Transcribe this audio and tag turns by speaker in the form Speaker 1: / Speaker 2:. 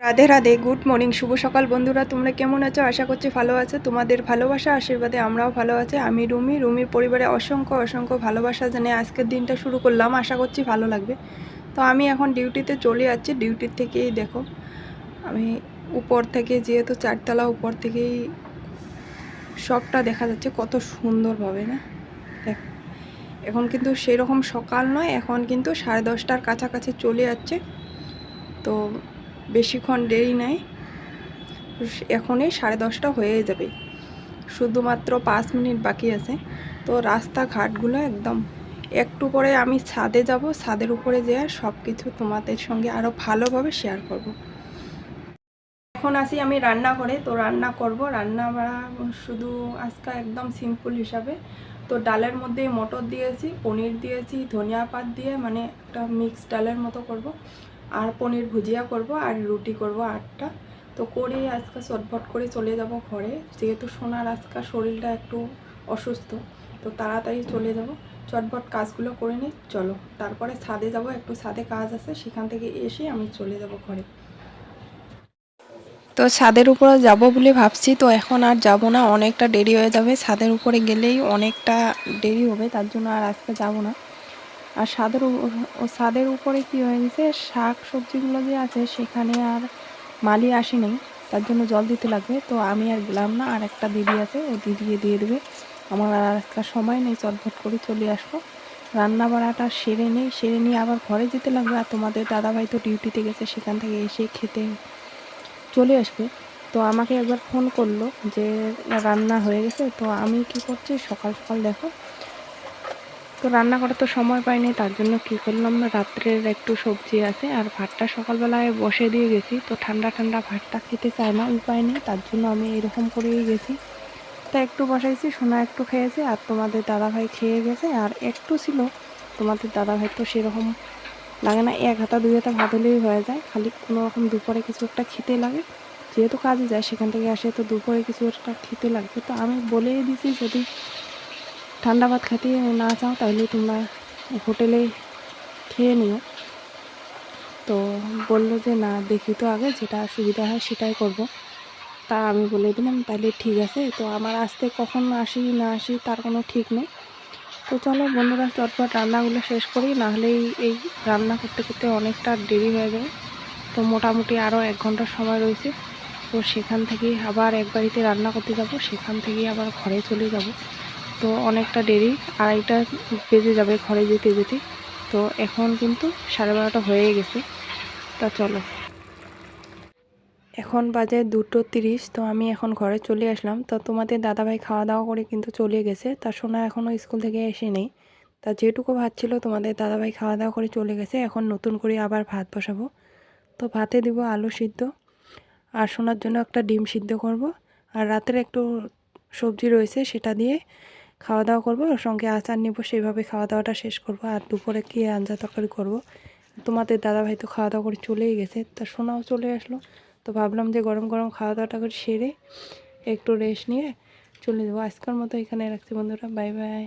Speaker 1: Radhe Radhe, good morning, শুভ সকাল বন্ধুরা। তোমরা কেমন আছো? আশা করছি ভালো আছো। তোমাদের ভালোবাসা আশীর্বাদে আমরাও ভালো আছি। আমি রুমির পরিবারে অসংখ্য অসংখ্য ভালোবাসা জানিয়ে আজকের দিনটা শুরু করলাম। আশা করছি ভালো লাগবে। তো আমি এখন ডিউটিতে চলে যাচ্ছি। ডিউটির থেকেই দেখো আমি উপর থেকে, যেহেতু চারতলা, উপর থেকেই সবটা দেখা যাচ্ছে কত সুন্দরভাবে, না? দেখ, এখন কিন্তু সেরকম সকাল নয়, এখন কিন্তু 10:30টার কাছাকাছি চলে যাচ্ছে। তো বেশিক্ষণ দেরি নাই, এখনই 10:30টা হয়ে যাবে, শুধুমাত্র 5 মিনিট বাকি আছে। তো রাস্তাঘাটগুলো একদম, একটু পরে আমি ছাদে যাব, ছাদের উপরে যেয়ে সব কিছু তোমাদের সঙ্গে আরও ভালোভাবে শেয়ার করব। এখন আসি আমি রান্না করে, তো রান্না করব। রান্না শুধু আজকে একদম সিম্পল হিসাবে, তো ডালের মধ্যে মটর দিয়েছি, পনির দিয়েছি, ধনিয়া পাত দিয়ে, মানে একটা মিক্স ডালের মতো করব। আর পনির ভুজিয়া করব, আর রুটি করব 8টা। তো করে আজকে চটপট করে চলে যাব ঘরে, যেহেতু সোনার আজকে শরীরটা একটু অসুস্থ, তো তাড়াতাড়ি চলে যাব। চটপট কাজগুলো করে নিই, চলো। তারপরে ছাদে যাব, একটু ছাদে কাজ আছে, সেখান থেকে এসে আমি চলে যাব ঘরে। তো ছাদের উপরে যাব বলে ভাবছি, তো এখন আর যাব না, অনেকটা দেরি হয়ে যাবে। ছাদের উপরে গেলেই অনেকটা দেরি হবে, তার জন্য আর আজকে যাব না। আর ছাদের উপরে কি হয়ে গেছে, শাক সবজিগুলো যে আছে সেখানে আর মালি আসেনি, তার জন্য জল দিতে লাগবে। তো আমি আর গেলাম না, আর একটা দিদি আছে, ও দিদিকে দিয়ে দেবে। আমার আর আজকে সময় নেই, চটপট করে চলে আসবো। রান্না বাড়াটা সেরে নিয়ে আবার ঘরে যেতে লাগবে। আর তোমাদের দাদাভাই তো ডিউটিতে গেছে, সেখান থেকে এসে খেতে চলে আসবে। তো আমাকে একবার ফোন করলো যে রান্না হয়ে গেছে। তো আমি কি করছি, সকাল সকাল দেখো, তো রান্না করার তো সময় পাইনি, তার জন্য কি করলাম, রাত্রের একটু সবজি আছে আর ভাতটা সকালবেলায় বসে দিয়ে গেছি। তো ঠান্ডা ঠান্ডা ভাতটা খেতে চায় না, উপায় নেই, তার জন্য আমি এরকম করেই গেছি। তা একটু বসাইছি, সোনা একটু খেয়েছে, আর তোমাদের দাদাভাই খেয়ে গেছে, আর একটু ছিল। তোমাদের দাদাভাই তো সেরকম লাগে না, 1 হাতা 2 হাতা ভাত হলেই হয়ে যায়, খালি কোনো রকম দুপুরে কিছু একটা খেতে লাগে। যেহেতু কাজে যায়, সেখান থেকে আসে, তো দুপুরে কিছু একটা খেতে লাগবে। তো আমি বলেই দিছি, যদি ঠান্ডা ভাত খেতে না চাও তাহলে তোমরা হোটেলে খেয়ে নিও। তো বললো যে না, দেখি তো আগে যেটা সুবিধা হয় সেটাই করব। তা আমি বলে দিলাম তাহলে ঠিক আছে। তো আমার আসতে কখন আসি না আসি তার কোনো ঠিক নেই। তো চলো বন্ধুরা, চটপট রান্নাগুলো শেষ করি, নাহলেই এই রান্না করতে করতে অনেকটা দেরি হয়ে যাবে। তো মোটামুটি আরও 1 ঘন্টার সময় রয়েছে। তো সেখান থেকেই আবার এক বাড়িতে রান্না করতে যাব, সেখান থেকেই আবার ঘরে চলে যাব। তো অনেকটা দেরি, 2:30টা বেজে যাবে ঘরে যেতে যেতে। তো এখন কিন্তু 12:30টা হয়ে গেছে। তা চলো, এখন বাজে 2:30। তো আমি এখন ঘরে চলে আসলাম। তো তোমাদের দাদাভাই খাওয়া দাওয়া করে কিন্তু চলে গেছে, তার সোনা এখনও স্কুল থেকে এসে নেই। তা যেটুকু ভাত ছিল তোমাদের দাদাভাই খাওয়া দাওয়া করে চলে গেছে, এখন নতুন করে আবার ভাত বসাবো। তো ভাতে দিব আলু সিদ্ধ, আর সোনার জন্য একটা ডিম সিদ্ধ করব, আর রাতের একটু সবজি রয়েছে সেটা দিয়ে খাওয়া দাওয়া করবো, ওর সঙ্গে আচার নেবো, সেইভাবে খাওয়া দাওয়াটা শেষ করব। আর দুপুরে কি রান্না তরকারি করব। তোমাদের দাদাভাই তো খাওয়া দাওয়া করে চলেই গেছে, তা সোনাও চলে আসলো। তো ভাবলাম যে গরম গরম খাওয়া দাওয়াটা করে সেরে একটু রেস্ট নিয়ে চলে যাবো। আজকের মতো এখানে রাখছি বন্ধুরা, বাই বাই।